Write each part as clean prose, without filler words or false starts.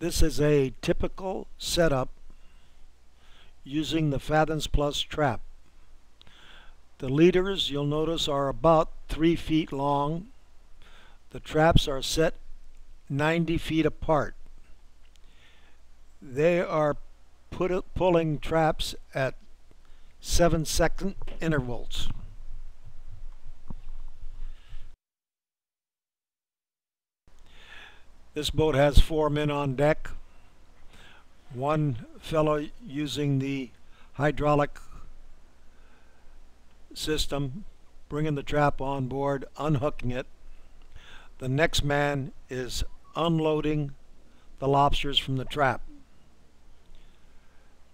This is a typical setup using the Fathoms Plus trap. The leaders, you'll notice, are about 3 feet long. The traps are set 90 feet apart. They are pulling traps at 7-second intervals. This boat has 4 men on deck. One fellow using the hydraulic system, bringing the trap on board, unhooking it. The next man is unloading the lobsters from the trap.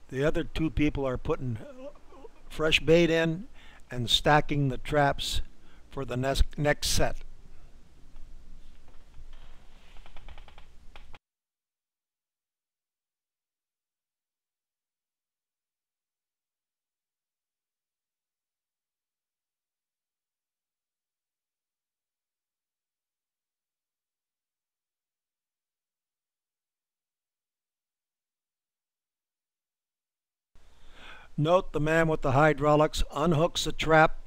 The other 2 people are putting fresh bait in and stacking the traps for the next set. Note the man with the hydraulics unhooks the trap,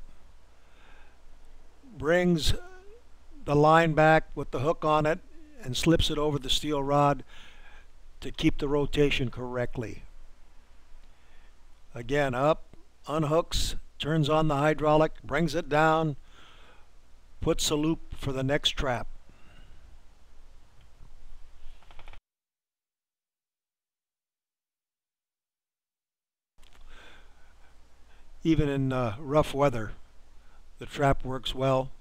brings the line back with the hook on it, and slips it over the steel rod to keep the rotation correctly. Again, up, unhooks, turns on the hydraulic, brings it down, puts a loop for the next trap. Even in rough weather, the trap works well.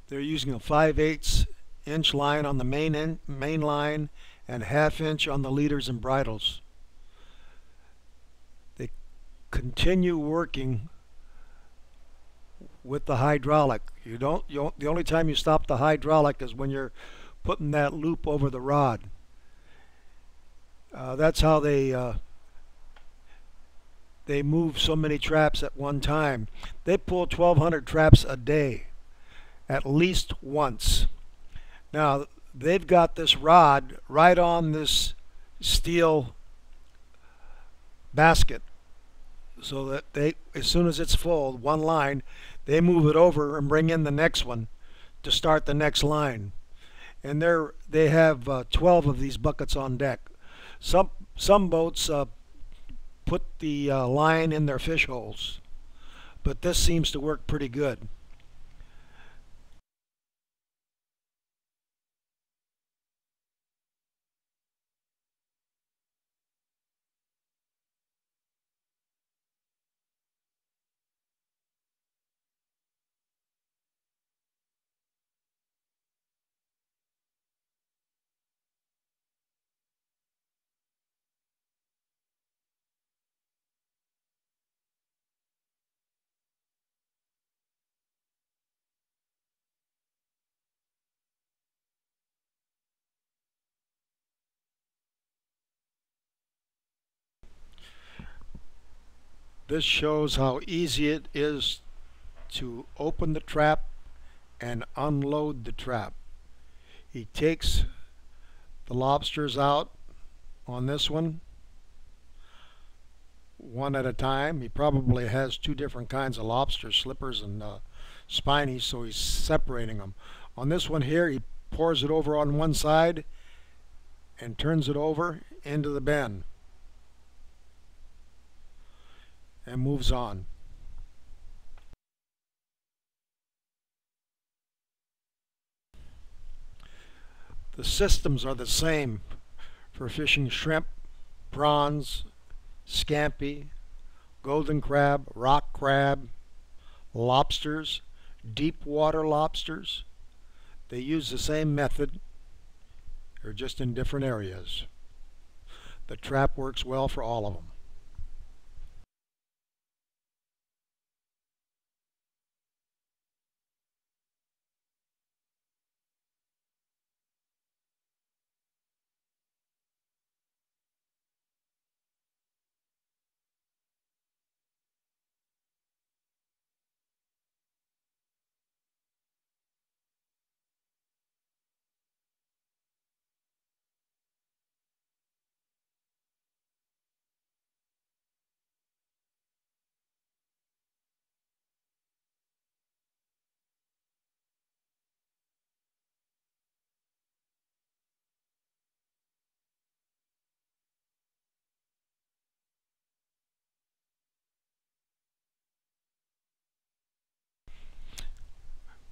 They're using a 5/8 inch line on the main line and 1/2 inch on the leaders and bridles. They continue working with the hydraulic. The only time you stop the hydraulic is when you're putting that loop over the rod. That's how they move so many traps at one time. They pull 1,200 traps a day, at least once. Now, they've got this rod right on this steel basket, so that as soon as it's full, one line, they move it over and bring in the next one to start the next line. And they have 12 of these buckets on deck. Some boats put the line in their fish holes, but this seems to work pretty good. This shows how easy it is to open the trap and unload the trap. He takes the lobsters out on this one at a time. He probably has 2 different kinds of lobsters, slippers and spiny, so he's separating them. On this one here, he pours it over on one side and turns it over into the bin and moves on. The systems are the same for fishing shrimp, prawns, scampi, golden crab, rock crab, lobsters, deep water lobsters. They use the same method. They're just in different areas. The trap works well for all of them.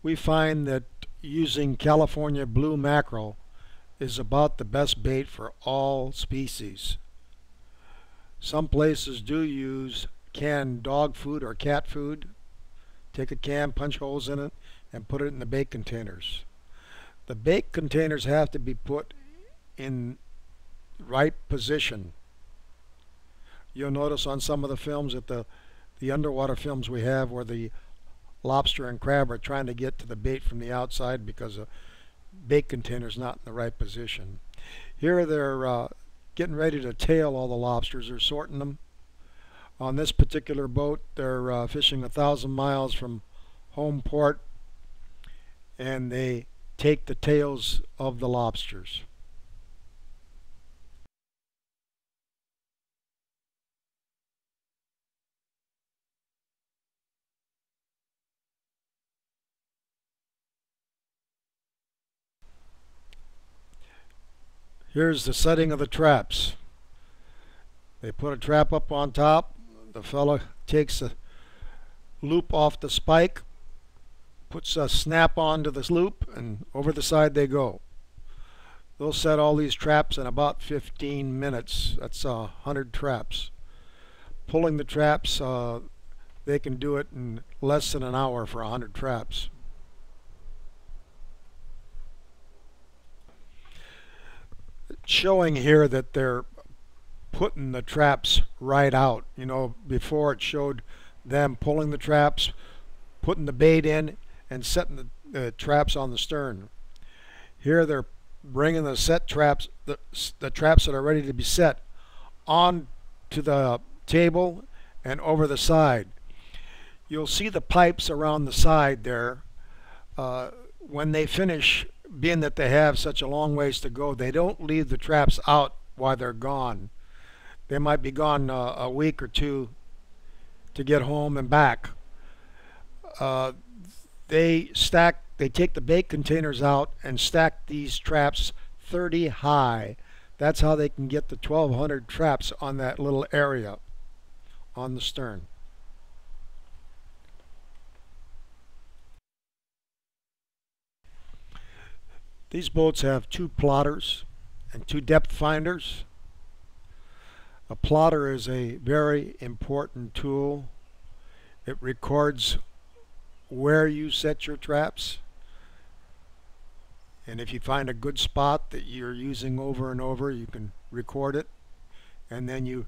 We find that using California blue mackerel is about the best bait for all species. Some places do use canned dog food or cat food. Take a can, punch holes in it, and put it in the bait containers. The bait containers have to be put in right position. You'll notice on some of the films that the underwater films we have where the lobster and crab are trying to get to the bait from the outside because the bait container is not in the right position. Here they're getting ready to tail all the lobsters. They're sorting them. On this particular boat, they're fishing 1,000 miles from home port, and they take the tails of the lobsters. Here's the setting of the traps. They put a trap up on top. The fella takes a loop off the spike, puts a snap onto this loop, and over the side they go. They'll set all these traps in about 15 minutes. That's 100 traps. Pulling the traps, they can do it in less than an hour for 100 traps. It's showing here that they're putting the traps right out. You know, before it showed them pulling the traps, putting the bait in, and setting the traps on the stern. Here they're bringing the set traps, the traps that are ready to be set, on to the table and over the side. You'll see the pipes around the side there. When they finish, being that they have such a long ways to go, they don't leave the traps out while they're gone. They might be gone a week or two to get home and back. They take the bait containers out and stack these traps 30 high. That's how they can get the 1,200 traps on that little area on the stern. These boats have 2 plotters and 2 depth finders. A plotter is a very important tool. It records where you set your traps, and if you find a good spot that you're using over and over, you can record it, and then you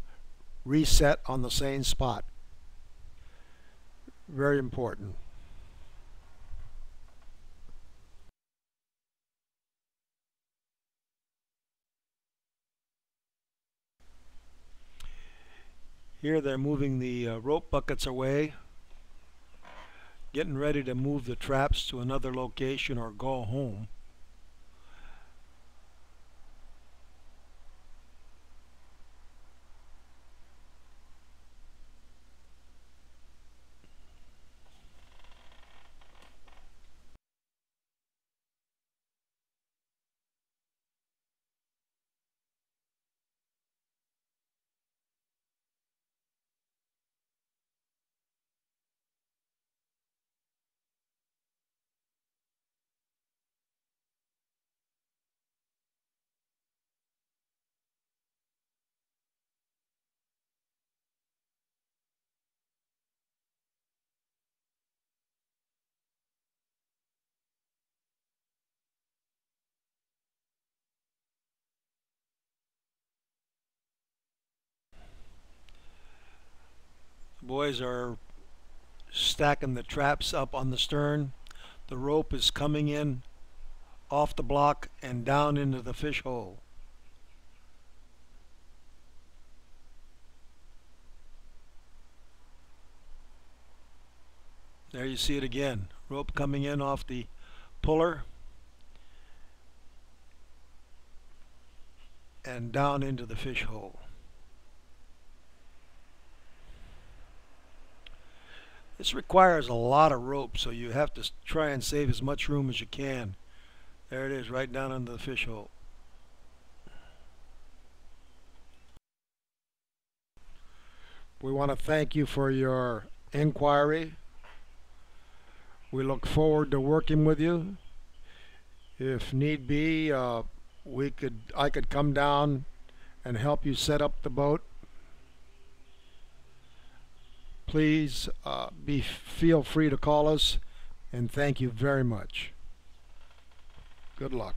reset on the same spot. Very important. Here they're moving the rope buckets away, getting ready to move the traps to another location or go home. The boys are stacking the traps up on the stern. The rope is coming in off the block and down into the fish hole. There you see it again. Rope coming in off the puller and down into the fish hole. This requires a lot of rope, so you have to try and save as much room as you can. There it is, right down into the fish hole. We want to thank you for your inquiry. We look forward to working with you. If need be, I could come down and help you set up the boat. Please feel free to call us, and thank you very much. Good luck.